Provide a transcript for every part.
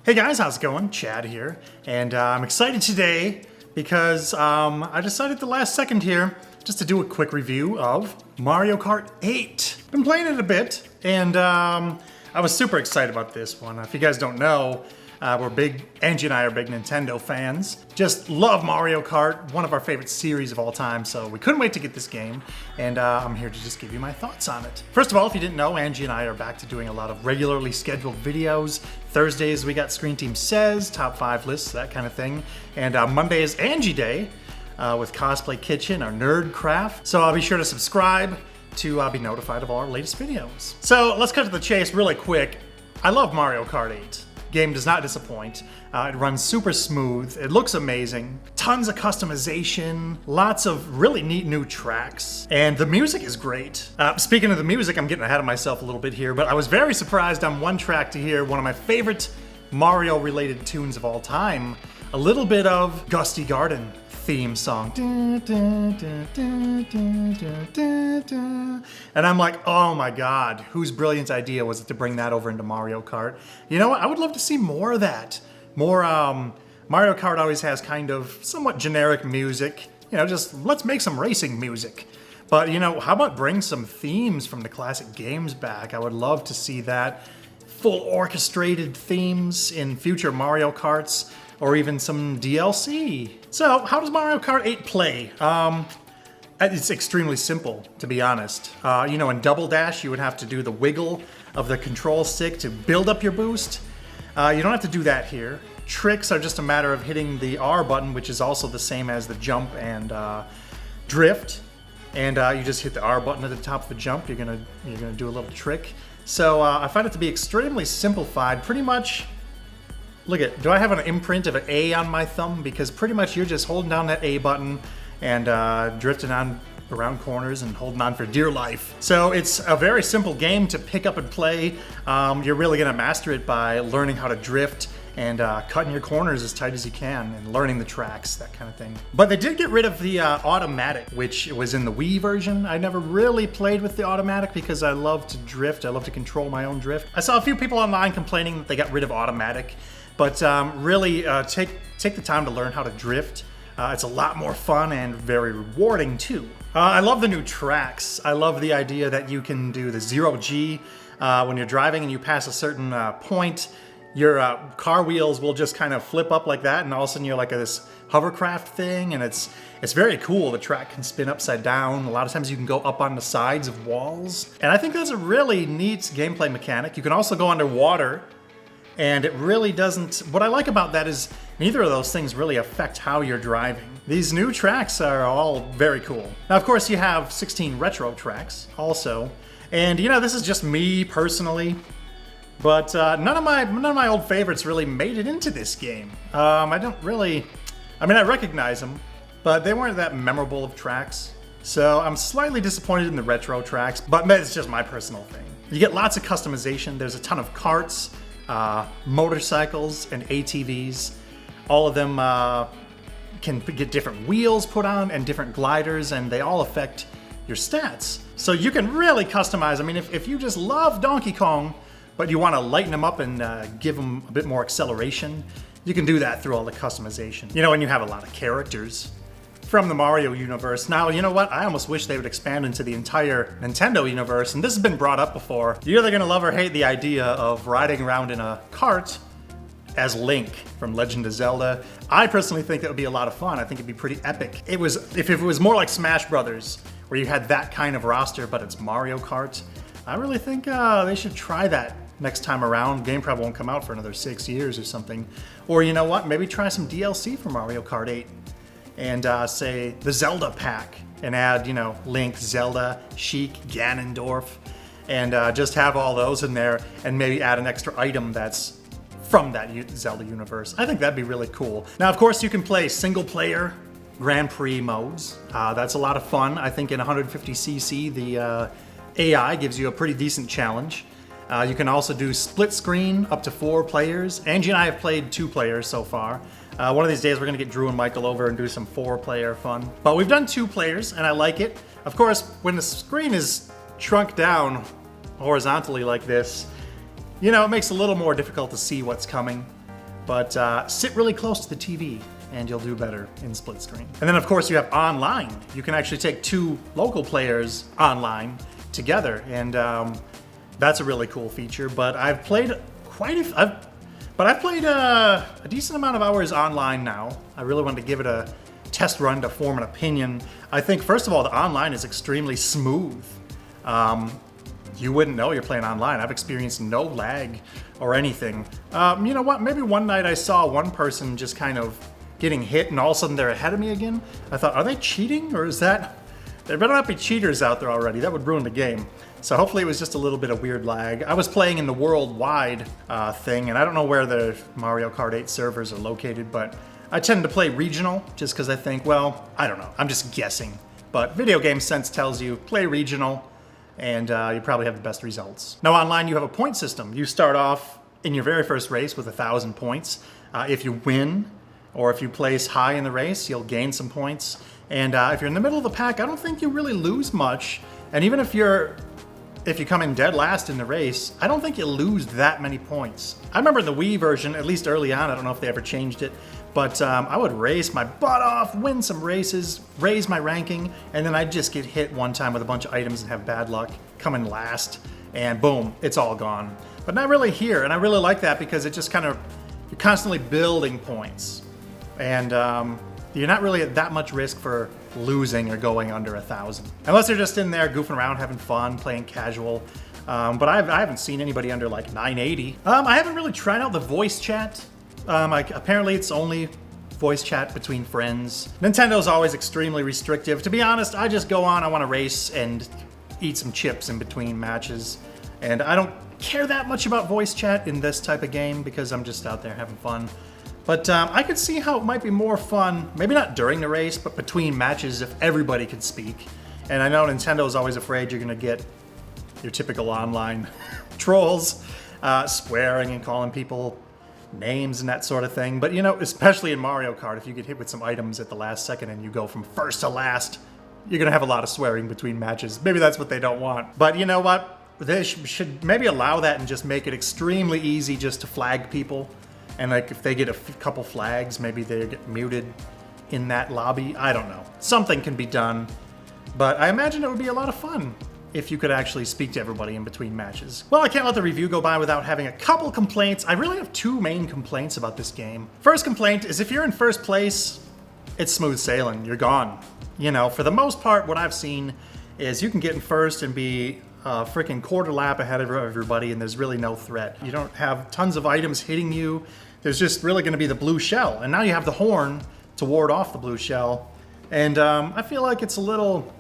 Hey guys, how's it going? Chad here, and I'm excited today because I decided at the last second here just to do a quick review of Mario Kart 8. Been playing it a bit, and I was super excited about this one. If you guys don't know, Angie and I are big Nintendo fans. Just love Mario Kart, one of our favorite series of all time, so we couldn't wait to get this game, and I'm here to just give you my thoughts on it. First of all, if you didn't know, Angie and I are back to doing a lot of regularly scheduled videos. Thursdays we got Screen Team Says, top 5 lists, that kind of thing, and Monday is Angie Day with Cosplay Kitchen, our nerd craft, so I'll be sure to subscribe to be notified of all our latest videos. So let's cut to the chase really quick. I love Mario Kart 8. Game does not disappoint. It runs super smooth. It looks amazing. Tons of customization. Lots of really neat new tracks. And the music is great. Speaking of the music, I'm getting ahead of myself a little bit here, but I was very surprised on one track to hear one of my favorite Mario-related tunes of all time. A little bit of Gusty Garden theme song. And I'm like, oh my god, whose brilliant idea was it to bring that over into Mario Kart? You know what, I would love to see more of that. More, Mario Kart always has kind of somewhat generic music. You know, just let's make some racing music. But you know, how about bring some themes from the classic games back? I would love to see that. Full orchestrated themes in future Mario Karts, or even some DLC. So, how does Mario Kart 8 play? It's extremely simple, to be honest. You know, in Double Dash, you would have to do the wiggle of the control stick to build up your boost. You don't have to do that here. Tricks are just a matter of hitting the R button, which is also the same as the jump and drift. And you just hit the R button at the top of the jump. You're gonna do a little trick. So I find it to be extremely simplified. Pretty much. Look at, do I have an imprint of an A on my thumb? Because pretty much you're just holding down that A button and drifting on around corners and holding on for dear life. So it's a very simple game to pick up and play. You're really gonna master it by learning how to drift and cutting your corners as tight as you can and learning the tracks, that kind of thing. But they did get rid of the automatic, which was in the Wii version. I never really played with the automatic because I love to drift. I love to control my own drift. I saw a few people online complaining that they got rid of automatic. But really, take the time to learn how to drift. It's a lot more fun and very rewarding too. I love the new tracks. I love the idea that you can do the 0G when you're driving and you pass a certain point. Your car wheels will just kind of flip up like that, and all of a sudden you're like this hovercraft thing, and it's very cool. The track can spin upside down. A lot of times you can go up on the sides of walls, and I think that's a really neat gameplay mechanic. You can also go underwater. And it really doesn't, what I like about that is neither of those things really affect how you're driving. These new tracks are all very cool. Now, of course, you have 16 retro tracks also. And you know, this is just me personally, but none of my old favorites really made it into this game. I recognize them, but they weren't that memorable of tracks. So I'm slightly disappointed in the retro tracks, but it's just my personal thing. You get lots of customization. There's a ton of karts, motorcycles and ATVs. All of them can get different wheels put on and different gliders, and they all affect your stats. So you can really customize. I mean, if you just love Donkey Kong, but you want to lighten them up and give them a bit more acceleration, you can do that through all the customization. You know, and you have a lot of characters from the Mario universe. Now, you know what? I almost wish they would expand into the entire Nintendo universe, and this has been brought up before. You're either gonna love or hate the idea of riding around in a cart as Link from Legend of Zelda. I personally think that would be a lot of fun. I think it'd be pretty epic. If it was more like Smash Brothers, where you had that kind of roster, but it's Mario Kart, I really think they should try that next time around. Game probably won't come out for another 6 years or something. Or you know what? Maybe try some DLC for Mario Kart 8. And say the Zelda pack, and add, you know, Link, Zelda, Sheik, Ganondorf, and just have all those in there, and maybe add an extra item that's from that Zelda universe. I think that'd be really cool. Now, of course, you can play single-player Grand Prix modes. That's a lot of fun. I think in 150cc, the AI gives you a pretty decent challenge. You can also do split screen up to 4 players. Angie and I have played 2 players so far. One of these days we're gonna get Drew and Michael over and do some 4-player fun. But we've done 2 players and I like it. Of course, when the screen is shrunk down horizontally like this, you know, it makes it a little more difficult to see what's coming. but sit really close to the TV and you'll do better in split screen. And then of course you have online. You can actually take 2 local players online together, and that's a really cool feature. But I've played I've played a decent amount of hours online now. I really wanted to give it a test run to form an opinion. I think first of all, the online is extremely smooth. You wouldn't know you're playing online. I've experienced no lag or anything. You know what? Maybe one night I saw one person just kind of getting hit and all of a sudden they're ahead of me again. I thought, are they cheating, or is that... There better not be cheaters out there already. That would ruin the game. So hopefully it was just a little bit of weird lag. I was playing in the worldwide thing, and I don't know where the Mario Kart 8 servers are located, but I tend to play regional just because I think, well, I don't know. I'm just guessing. But video game sense tells you play regional, and you probably have the best results. Now online you have a point system. You start off in your very first race with 1,000 points. If you win, or if you place high in the race, you'll gain some points. And if you're in the middle of the pack, I don't think you really lose much. And even if you come in dead last in the race, I don't think you lose that many points. I remember the Wii version, at least early on, I don't know if they ever changed it, but I would race my butt off, win some races, raise my ranking, and then I'd just get hit one time with a bunch of items and have bad luck, come in last, and boom, it's all gone. But not really here, and I really like that because it just kind of, you're constantly building points. And you're not really at that much risk for losing or going under 1,000. Unless they're just in there goofing around, having fun, playing casual. But I haven't seen anybody under like 980. I haven't really tried out the voice chat. Apparently it's only voice chat between friends. Nintendo's always extremely restrictive. To be honest, I just go on, I want to race and eat some chips in between matches. And I don't care that much about voice chat in this type of game because I'm just out there having fun. But I could see how it might be more fun, maybe not during the race, but between matches if everybody could speak. And I know Nintendo's always afraid you're gonna get your typical online trolls swearing and calling people names and that sort of thing. But you know, especially in Mario Kart, if you get hit with some items at the last second and you go from first to last, you're gonna have a lot of swearing between matches. Maybe that's what they don't want. But you know what? They should maybe allow that and just make it extremely easy just to flag people. And like if they get a couple flags, maybe they get muted in that lobby. I don't know. Something can be done. But I imagine it would be a lot of fun if you could actually speak to everybody in between matches. Well, I can't let the review go by without having a couple complaints. I really have 2 main complaints about this game. First complaint is if you're in first place, it's smooth sailing. You're gone. You know, for the most part, what I've seen is you can get in first and be a freaking quarter lap ahead of everybody, and there's really no threat. You don't have tons of items hitting you. There's just really going to be the blue shell, and now you have the horn to ward off the blue shell. And I feel like it's a little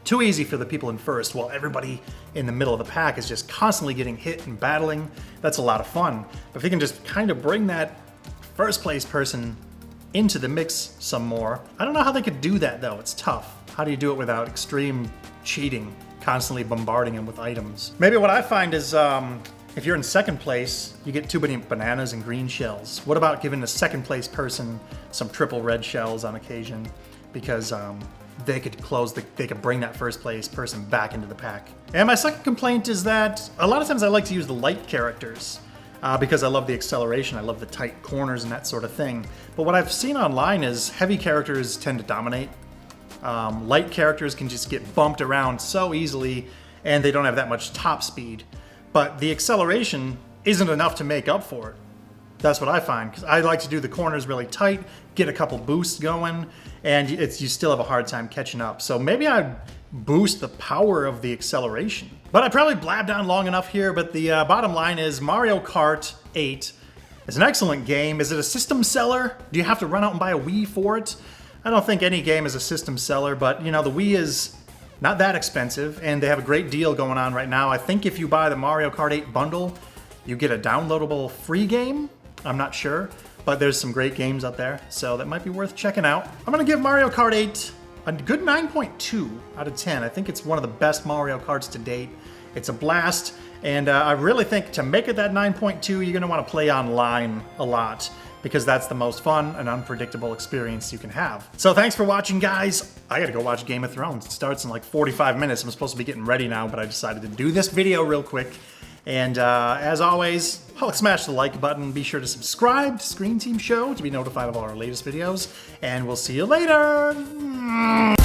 too easy for the people in first, while everybody in the middle of the pack is just constantly getting hit and battling. That's a lot of fun. But if you can just kind of bring that first place person into the mix some more. I don't know how they could do that though. It's tough. How do you do it without extreme cheating, constantly bombarding them with items? Maybe what I find is if you're in second place, you get too many bananas and green shells. What about giving the second place person some triple red shells on occasion? Because they could bring that first place person back into the pack. And my second complaint is that a lot of times I like to use the light characters because I love the acceleration, I love the tight corners and that sort of thing. But what I've seen online is heavy characters tend to dominate. Light characters can just get bumped around so easily and they don't have that much top speed. But the acceleration isn't enough to make up for it. That's what I find, because I like to do the corners really tight, get a couple boosts going, and you still have a hard time catching up. So maybe I'd boost the power of the acceleration. But I probably blabbed on long enough here, but the bottom line is Mario Kart 8 is an excellent game. Is it a system seller? Do you have to run out and buy a Wii for it? I don't think any game is a system seller, but you know, the Wii is not that expensive, and they have a great deal going on right now. I think if you buy the Mario Kart 8 bundle, you get a downloadable free game. I'm not sure, but there's some great games out there, so that might be worth checking out. I'm gonna give Mario Kart 8 a good 9.2 out of 10. I think it's one of the best Mario Karts to date. It's a blast, and I really think to make it that 9.2, you're gonna wanna play online a lot, because that's the most fun and unpredictable experience you can have. So thanks for watching, guys. I gotta go watch Game of Thrones. It starts in like 45 minutes. I'm supposed to be getting ready now, but I decided to do this video real quick. And as always, smash the like button. Be sure to subscribe to Screen Team Show to be notified of all our latest videos. And we'll see you later.